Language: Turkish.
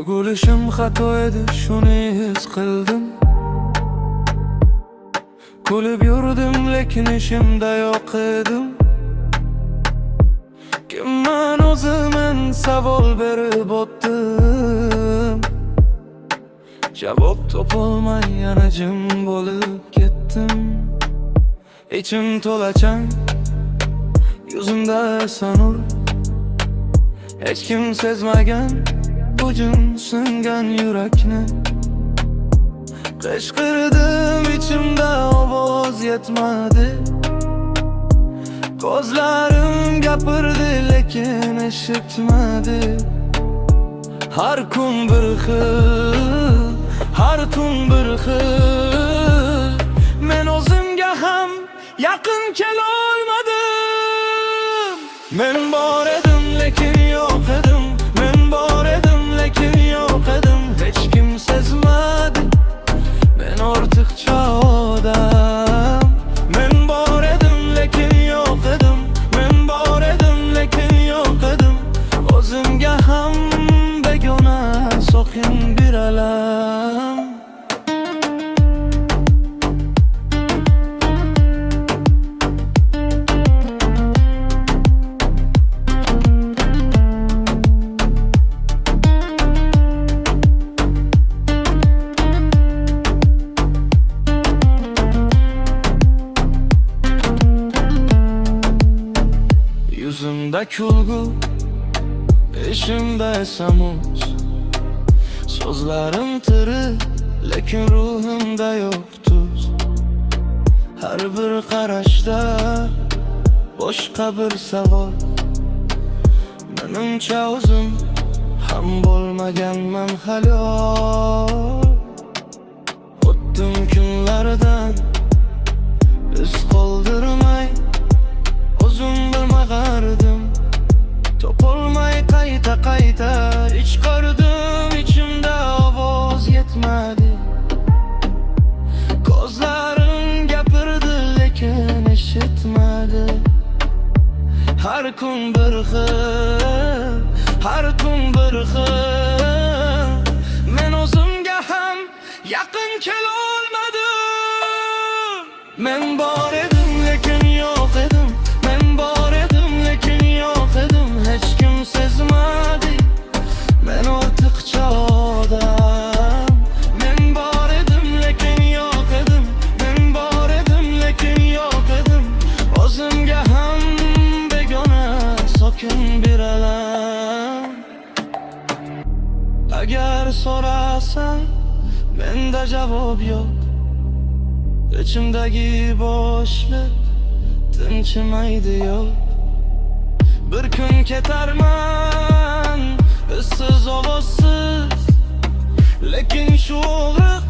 Tugulishim xato edi, shuni his qildim. Kulib yurdim, lekin ishimda yo'q edim. Kimman o'ziman savol berib o'tdim. Javob topolmay yana jim bo'lib ketdim. İçim to'lachang, yuzimda esa nur. Hech kim sezmagan bujun singan yurakni. Qishqirdim, ichimda ovoz yetmadi. Ko'zlarim gapirdi, lekin eshitmadi. Har kun bir xil, har tun bir xil. Men o'zimga ham yaqin kelolmadim. Men bor edim, lekin yo'q edim. Men bor edim, lekin yo'q edim. Hech kim sezmadi men ortiqcha odam. Men bor edim, lekin yo'q edim. Men bor edim, lekin yo'q edim. O'zimga ham begona so'kin bir alam. Yüzümde kulgu, ishimda esa muz. So'zlarim tiri, lekin ruhimda yo'q tuz. Har bir qarashda boshqa bir savol. Menimcha o'zim ham bo'lmaganman halol. O'tdim kunlardan iz qoldirmay, o'zim bilmagardim. Topolmay qayta ichqirdim, ichimda ovoz yetmadi. Ko'zlarim gapirdi, lekin eshitmadi. Har kun bir xil, har tun bir xil. Men o'zimga ham yaqin kelolmadim. Men bor edim, lekin yo'q edim. Men bor edim, lekin yo'q edim. Hech kim sezmadi men ortiqcha odam. Men bor edim, lekin yo'q edim. Men bor edim, lekin yo'q edim. O'zimga ham begona so'kin bir alam. Agar so'rasan, menda javob yo'q. İçimdagi bo'shliq tinchimaydi yo'q. Bir kun ketarman, izsiz ovozsiz. Lekin shu og'riq